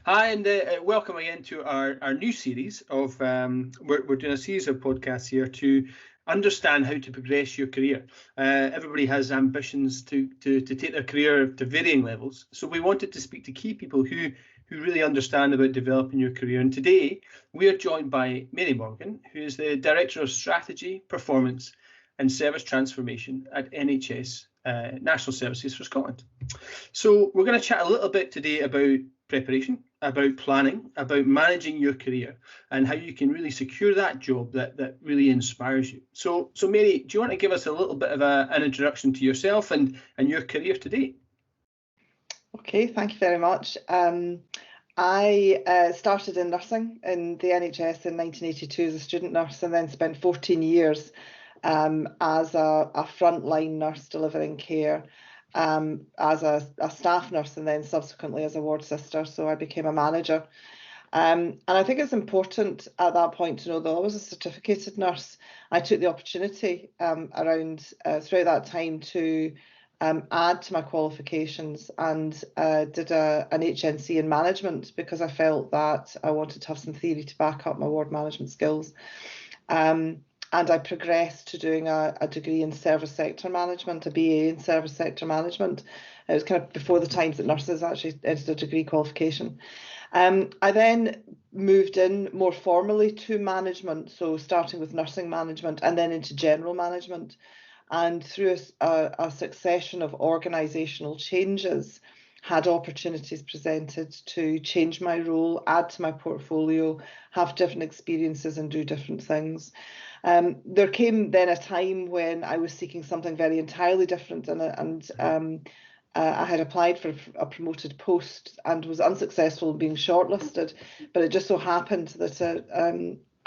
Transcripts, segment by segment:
Hi, and welcome again to our new series of we're doing a series of podcasts here to understand how to progress your career. Everybody has ambitions to take their career to varying levels, so we wanted to speak to key people who really understand about developing your career. And today we are joined by Mary Morgan, who is the Director of Strategy, Performance and Service Transformation at NHS National Services for Scotland. So we're going to chat a little bit today about preparation, about planning, about managing your career, and how you can really secure that job that really inspires you. So Mary, do you want to give us a little bit of an introduction to yourself and your career today? Okay, thank you very much. I started in nursing in the NHS in 1982 as a student nurse, and then spent 14 years as a frontline nurse delivering care, as a staff nurse, and then subsequently as a ward sister. So I became a manager. And I think it's important at that point to know that I was a certificated nurse. I took the opportunity throughout that time to add to my qualifications and did an HNC in management, because I felt that I wanted to have some theory to back up my ward management skills. And I progressed to doing a degree in service sector management, a BA in service sector management. It was kind of before the times that nurses actually did a degree qualification. I then moved in more formally to management, so starting with nursing management and then into general management. And through a succession of organisational changes, had opportunities presented to change my role, add to my portfolio, have different experiences and do different things. There came then a time when I was seeking something very entirely different, and I had applied for a promoted post and was unsuccessful in being shortlisted. But it just so happened that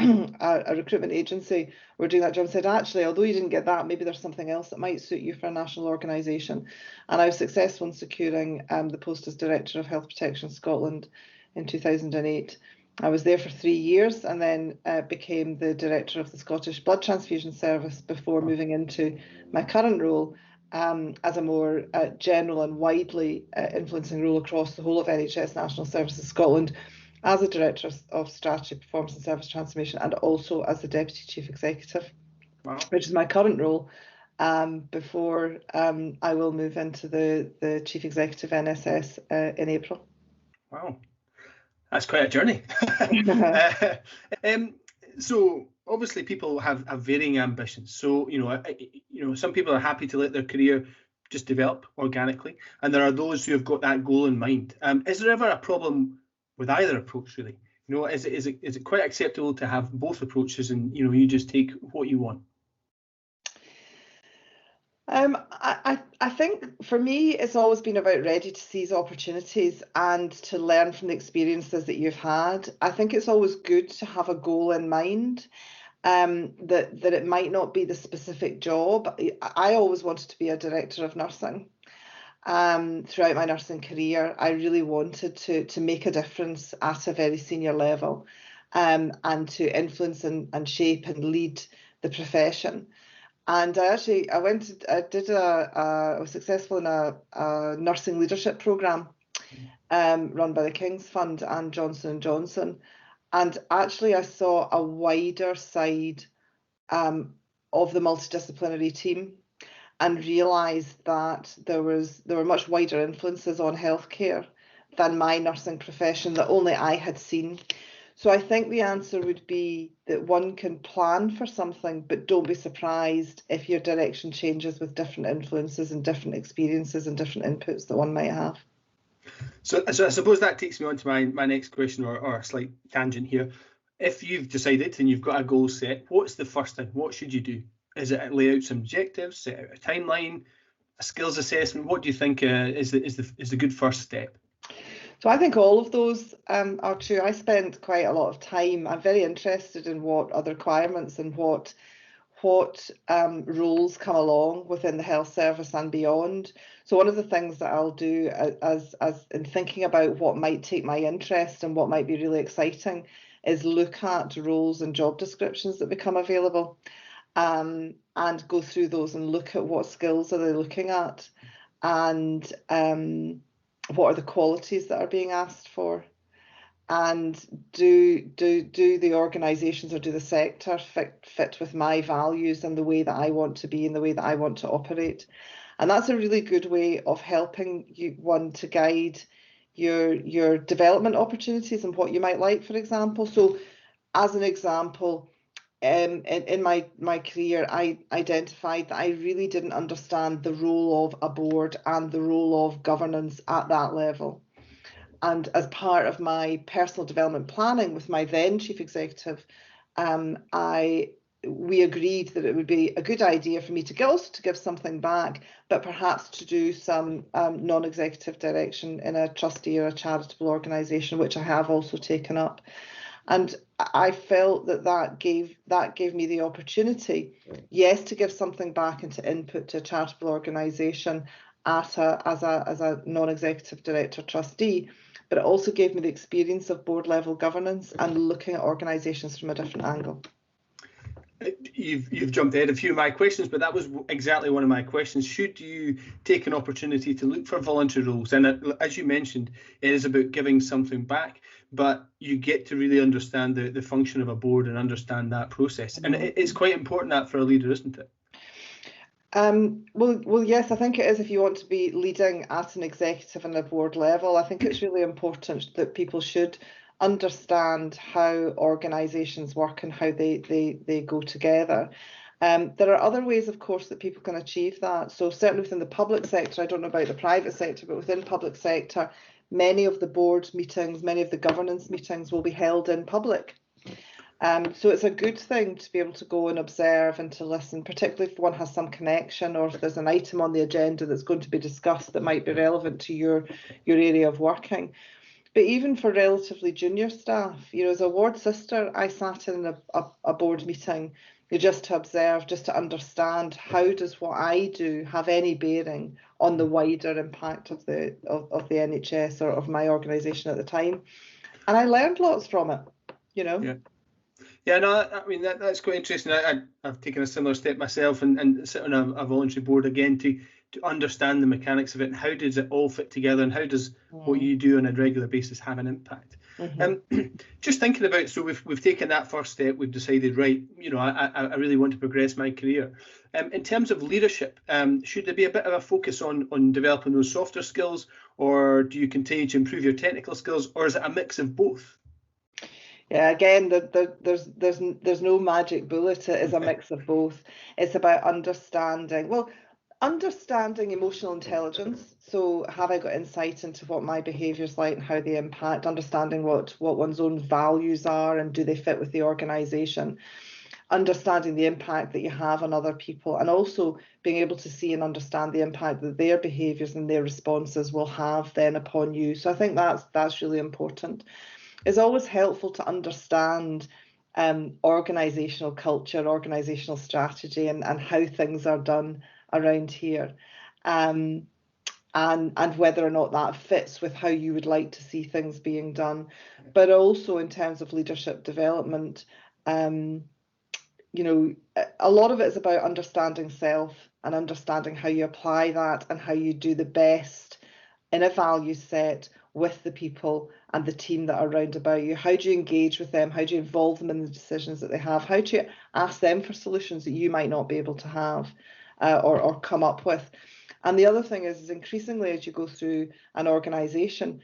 a recruitment agency were doing that job and said, actually, although you didn't get that, maybe there's something else that might suit you for a national organisation. And I was successful in securing the post as Director of Health Protection Scotland in 2008. I was there for 3 years and then became the Director of the Scottish Blood Transfusion Service before moving into my current role as a more general and widely influencing role across the whole of NHS National Services Scotland, as a Director of Strategy, Performance and Service Transformation, and also as the Deputy Chief Executive, wow, which is my current role, before I will move into the Chief Executive NSS in April. Wow, that's quite a journey. So obviously people have varying ambitions. So, some people are happy to let their career just develop organically, and there are those who have got that goal in mind. Is there ever a problem with either approach, really? Is it quite acceptable to have both approaches and, you just take what you want? I think for me, it's always been about ready to seize opportunities and to learn from the experiences that you've had. I think it's always good to have a goal in mind, that it might not be the specific job. I always wanted to be a director of nursing. Throughout my nursing career, I really wanted to make a difference at a very senior level, and to influence and shape and lead the profession. And I was successful in a nursing leadership programme run by the King's Fund and Johnson & Johnson. And actually I saw a wider side of the multidisciplinary team, and realised that there were much wider influences on healthcare than my nursing profession that only I had seen. So I think the answer would be that one can plan for something, but don't be surprised if your direction changes with different influences and different experiences and different inputs that one might have. So I suppose that takes me on to my next question, or a slight tangent here. If you've decided and you've got a goal set, what's the first thing? What should you do? Is it lay out some objectives, set out a timeline, a skills assessment? What do you think is the good first step? So I think all of those are true. I spent quite a lot of time. I'm very interested in what are the requirements and what roles come along within the health service and beyond. So one of the things that I'll do as in thinking about what might take my interest and what might be really exciting is look at roles and job descriptions that become available, and go through those and look at what skills are they looking at, and what are the qualities that are being asked for. and do the organisations or do the sector fit with my values and the way that I want to be and the way that I want to operate. And that's a really good way of helping one to guide your development opportunities and what you might like, for example. So as an example, in my career, I identified that I really didn't understand the role of a board and the role of governance at that level. And as part of my personal development planning with my then chief executive, we agreed that it would be a good idea for me to give something back, but perhaps to do some non-executive direction in a trustee or a charitable organisation, which I have also taken up. And I felt that gave me the opportunity, yes, to give something back and to input to a charitable organisation as a non-executive director trustee, but it also gave me the experience of board level governance and looking at organisations from a different angle. You've jumped ahead a few of my questions, but that was exactly one of my questions. Should you take an opportunity to look for voluntary roles? And as you mentioned, it is about giving something back, but you get to really understand the function of a board and understand that process. And it's quite important that for a leader, isn't it? Well, yes, I think it is. If you want to be leading at an executive and a board level, I think it's really important that people should understand how organisations work and how they go together. There are other ways, of course, that people can achieve that. So certainly within the public sector, I don't know about the private sector, but within public sector, many of the board meetings, many of the governance meetings will be held in public. So it's a good thing to be able to go and observe and to listen, particularly if one has some connection or if there's an item on the agenda that's going to be discussed that might be relevant to your area of working. But even for relatively junior staff, as a ward sister, I sat in a board meeting just to observe, just to understand how does what I do have any bearing on the wider impact of the NHS or of my organisation at the time. And I learned lots from it, Yeah, no, I mean, that's quite interesting. I've taken a similar step myself and sit on a voluntary board again to understand the mechanics of it and how does it all fit together and how does what you do on a regular basis have an impact. Just thinking about, so we've taken that first step, we've decided, right, I really want to progress my career. In terms of leadership, should there be a bit of a focus on developing those softer skills, or do you continue to improve your technical skills, or is it a mix of both? Yeah, again, there's no magic bullet. It is a mix of both. It's about understanding emotional intelligence. So have I got insight into what my behaviour's like and how they impact, understanding what one's own values are and do they fit with the organisation, understanding the impact that you have on other people, and also being able to see and understand the impact that their behaviours and their responses will have then upon you. So I think that's really important. It's always helpful to understand organisational culture, organisational strategy, and how things are done around here, and whether or not that fits with how you would like to see things being done. But also in terms of leadership development, a lot of it is about understanding self and understanding how you apply that and how you do the best in a value set with the people and the team that are around about you. How do you engage with them? How do you involve them in the decisions that they have? How do you ask them for solutions that you might not be able to have or come up with? And the other thing is increasingly as you go through an organisation,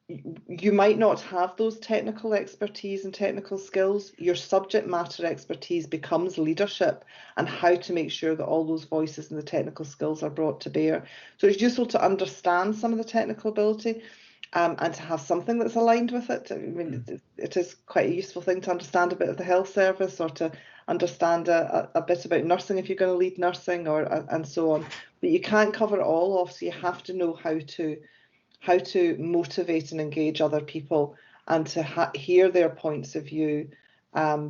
you might not have those technical expertise and technical skills. Your subject matter expertise becomes leadership and how to make sure that all those voices and the technical skills are brought to bear. So it's useful to understand some of the technical ability and to have something that's aligned with it. I mean, it is quite a useful thing to understand a bit of the health service or to understand a bit about nursing if you're going to lead nursing and so on. But you can't cover it all off, so you have to know how to motivate and engage other people and to hear their points of view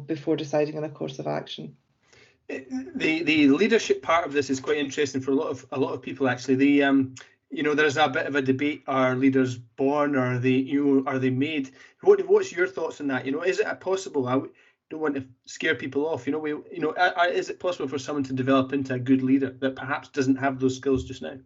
before deciding on a course of action. The leadership part of this is quite interesting for a lot of people actually. There's a bit of a debate: are leaders born, or are they made? What's your thoughts on that? Is it possible? I don't want to scare people off. Is it possible for someone to develop into a good leader that perhaps doesn't have those skills just now?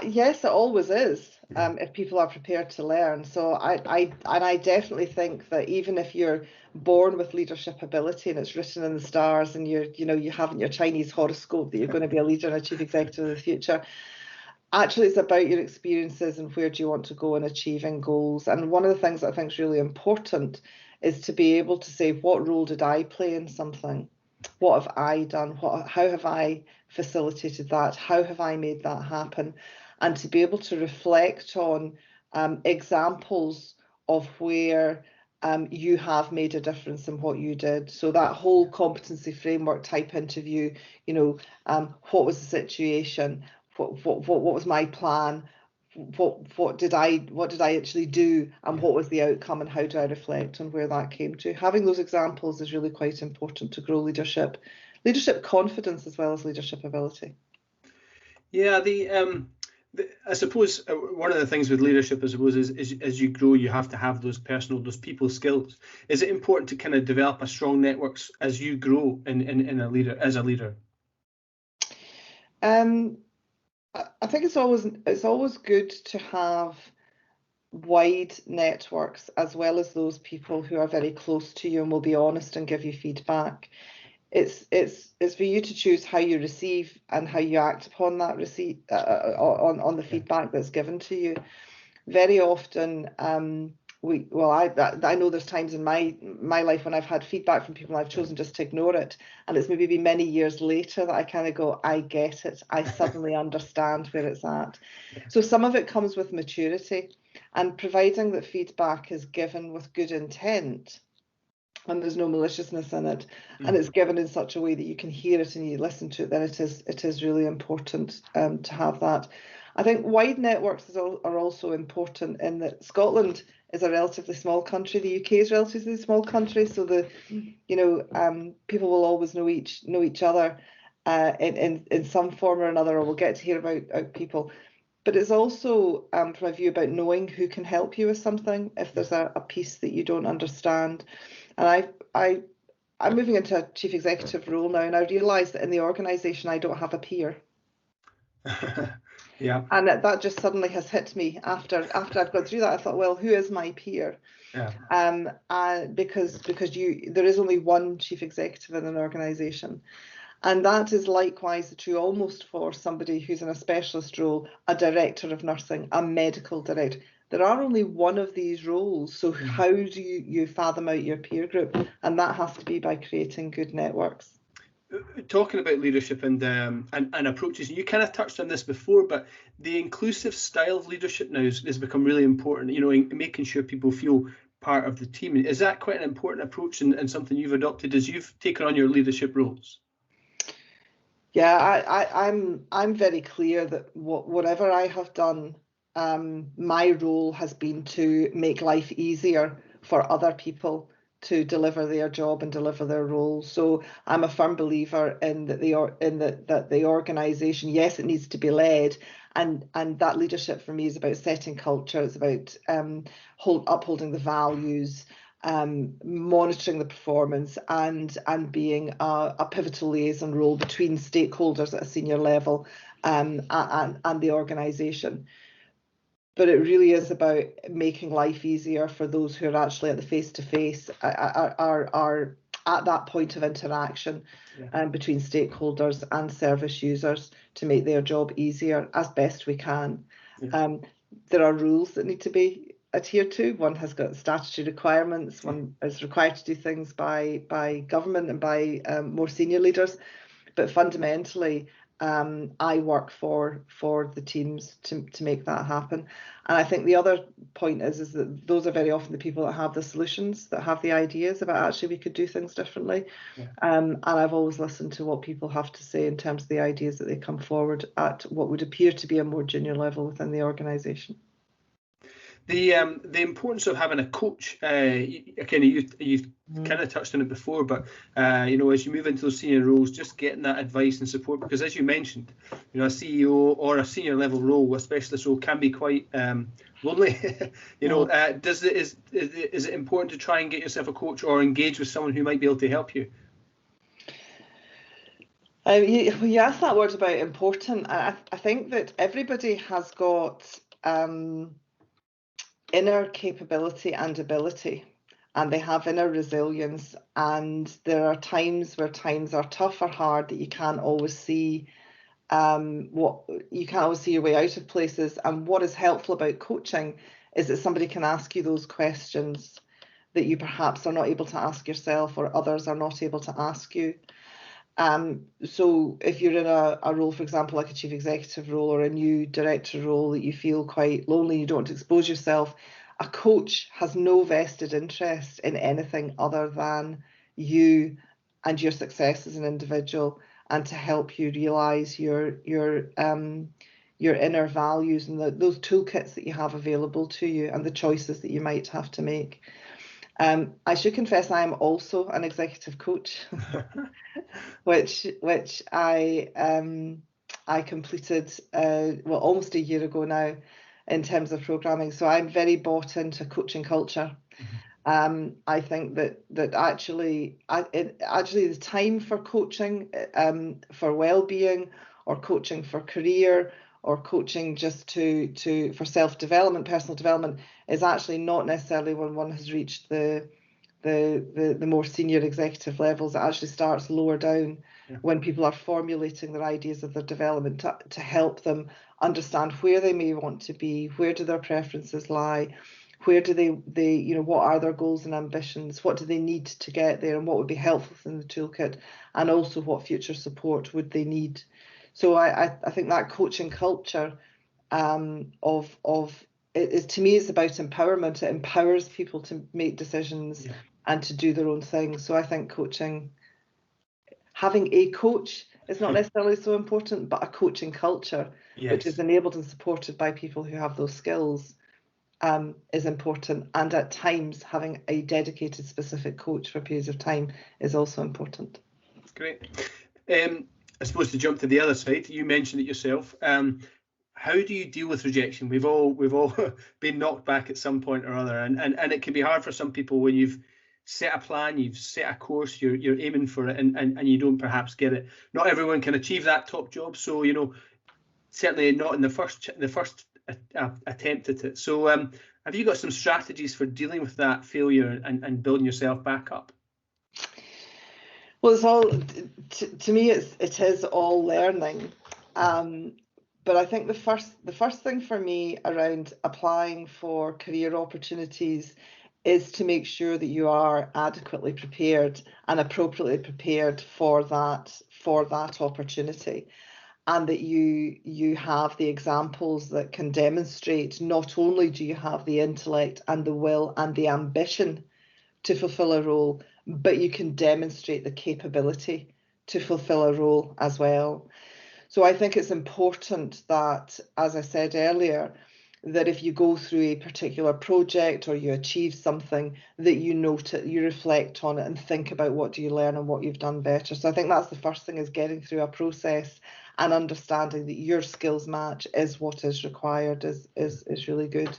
Yes, it always is. if people are prepared to learn. So I definitely think that even if you're born with leadership ability and it's written in the stars, and you have in your Chinese horoscope that you're going to be a leader and a chief executive of the future, actually it's about your experiences and where do you want to go in achieving goals. And one of the things that I think is really important is to be able to say, what role did I play in something? What have I done? How have I facilitated that? How have I made that happen? And to be able to reflect on examples of where you have made a difference in what you did. So that whole competency framework type interview, what was the situation? What was my plan? What did I actually do, and what was the outcome, and how do I reflect on where that came to? Having those examples is really quite important to grow leadership confidence as well as leadership ability. Yeah, I suppose one of the things with leadership, I suppose, is as you grow, you have to have those people skills. Is it important to kind of develop a strong networks as you grow as a leader? I think it's always good to have wide networks, as well as those people who are very close to you and will be honest and give you feedback. It's for you to choose how you receive and how you act upon that on the feedback that's given to you. Very often, I know there's times in my life when I've had feedback from people and I've chosen just to ignore it, and it's maybe been many years later that I kind of go, I get it, I suddenly understand where it's at. Yeah. So some of it comes with maturity, and providing that feedback is given with good intent and there's no maliciousness in it, and it's given in such a way that you can hear it and you listen to it, then it is really important to have that. I think wide networks are also important in that Scotland is a relatively small country. The UK is a relatively small country, so people will always know each other in some form or another, or will get to hear about people. But it's also from a view about knowing who can help you with something if there's a piece that you don't understand. And I'm moving into a chief executive role now, and I realise that in the organisation I don't have a peer. Yeah. And that just suddenly has hit me after I've gone through that. I thought, well, who is my peer? Yeah. Because there is only one chief executive in an organisation. And that is likewise true almost for somebody who's in a specialist role, a director of nursing, a medical director. There are only one of these roles. So how do you fathom out your peer group? And that has to be by creating good networks. Talking about leadership and approaches, you kind of touched on this before, but the inclusive style of leadership now has become really important, in making sure people feel part of the team. Is that quite an important approach and something you've adopted as you've taken on your leadership roles? Yeah, I'm very clear that whatever I have done, my role has been to make life easier for other people to deliver their job and deliver their role. So I'm a firm believer in that the organisation, yes, it needs to be led, and that leadership for me is about setting culture. It's about upholding the values, monitoring the performance, and being a pivotal liaison role between stakeholders at a senior level and the organisation. But it really is about making life easier for those who are actually at the face-to-face, are at that point of interaction between stakeholders and service users, to make their job easier as best we can. Yeah. There are rules that need to be adhered to. One has got statutory requirements. One is required to do things by government and by more senior leaders. But fundamentally, I work for the teams to make that happen. And I think the other point is that those are very often the people that have the solutions, that have the ideas about actually we could do things differently. Yeah. And I've always listened to what people have to say in terms of the ideas that they come forward at what would appear to be a more junior level within the organisation. The importance of having a coach, you've kind of touched on it before, but as you move into those senior roles, just getting that advice and support, because as you mentioned, a CEO or a senior level role, a specialist role, can be quite lonely. Is it important to try and get yourself a coach or engage with someone who might be able to help you? You asked that word about important. I think that everybody has got inner capability and ability, and they have inner resilience, and there are times where times are tough or hard that you can't always see your way out of places. And what is helpful about coaching is that somebody can ask you those questions that you perhaps are not able to ask yourself, or others are not able to ask you. So if you're in a role, for example, like a chief executive role or a new director role that you feel quite lonely, you don't want to expose yourself, a coach has no vested interest in anything other than you and your success as an individual, and to help you realise your inner values and those toolkits that you have available to you and the choices that you might have to make. I should confess I am also an executive coach, which I completed almost a year ago now in terms of programming. So I'm very bought into coaching culture. I think that actually the time for coaching for well-being, or coaching for career, or coaching just for self-development, personal development, is actually not necessarily when one has reached the more senior executive levels. It actually starts lower down, when people are formulating their ideas of their development to help them understand where they may want to be, where do their preferences lie, where do they what are their goals and ambitions, what do they need to get there, and what would be helpful in the toolkit, and also what future support would they need. So I think that coaching culture to me, it's about empowerment. It empowers people to make decisions and to do their own thing. So I think having a coach is not necessarily so important, but a coaching culture, which is enabled and supported by people who have those skills, is important. And at times, having a dedicated specific coach for periods of time is also important. Great. I suppose to jump to the other side, you mentioned it yourself. How do you deal with rejection? We've all been knocked back at some point or other, and it can be hard for some people when you've set a plan, you've set a course, you're aiming for it, and you don't perhaps get it. Not everyone can achieve that top job, so certainly not in the first attempt at it. So have you got some strategies for dealing with that failure and building yourself back up? Well, it's all to me. It is all learning, but I think the first thing for me around applying for career opportunities is to make sure that you are adequately prepared and appropriately prepared for that opportunity, and that you have the examples that can demonstrate not only do you have the intellect and the will and the ambition to fulfill a role, but you can demonstrate the capability to fulfill a role as well. So I think it's important that, as I said earlier, that if you go through a particular project or you achieve something, that you note it, you reflect on it and think about what do you learn and what you've done better. So I think that's the first thing, is getting through a process and understanding that your skills match is what is required is really good.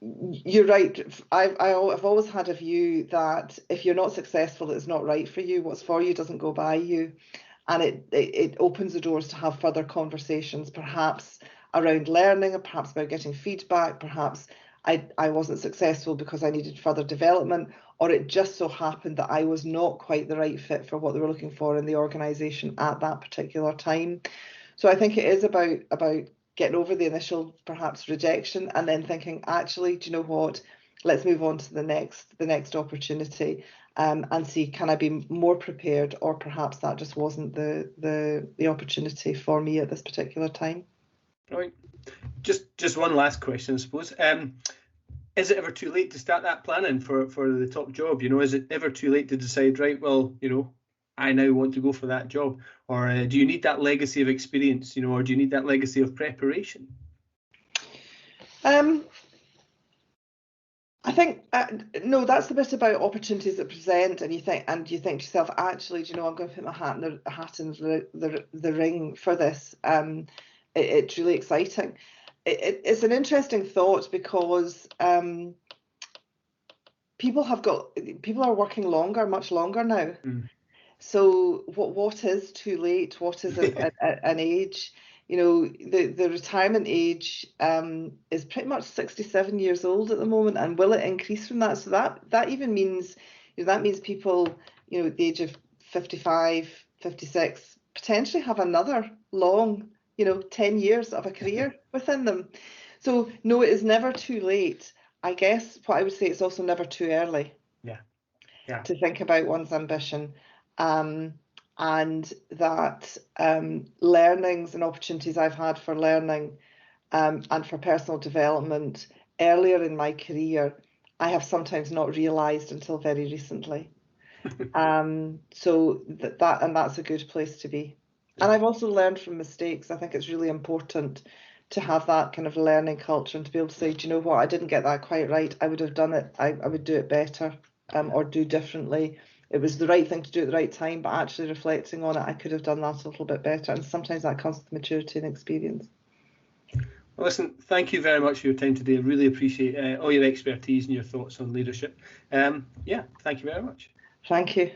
You're right. I've always had a view that if you're not successful, it's not right for you. What's for you doesn't go by you, and it opens the doors to have further conversations, perhaps around learning, or perhaps about getting feedback. Perhaps I wasn't successful because I needed further development, or it just so happened that I was not quite the right fit for what they were looking for in the organisation at that particular time. So I think it is about getting over the initial perhaps rejection, and then thinking, actually, do you know what? Let's move on to the next opportunity, and see, can I be more prepared, or perhaps that just wasn't the opportunity for me at this particular time. Right. Just one last question, I suppose. Is it ever too late to start that planning for the top job? Is it ever too late to decide, right, well, I now want to go for that job? Or do you need that legacy of experience, or do you need that legacy of preparation? I think no, that's the bit about opportunities that present, and you think to yourself, actually, I'm going to put my hat in the ring for this. It's really exciting. It's an interesting thought, because people are working much longer now. So what is too late? What is an age? the retirement age is pretty much 67 years old at the moment, and will it increase from that? So that even means, that means people, at the age of 55, 56, potentially have another long, 10 years of a career within them. So no, it is never too late. I guess what I would say, it's also never too early. Yeah. To think about one's ambition, and that learnings and opportunities I've had for learning and for personal development earlier in my career, I have sometimes not realised until very recently. So that's a good place to be. And I've also learned from mistakes. I think it's really important to have that kind of learning culture, and to be able to say, do you know what, I didn't get that quite right. I would have done it. I would do it better, or do differently. It was the right thing to do at the right time, but actually reflecting on it, I could have done that a little bit better. And sometimes that comes with maturity and experience. Well, listen, thank you very much for your time today. I really appreciate all your expertise and your thoughts on leadership. Yeah, thank you very much. Thank you.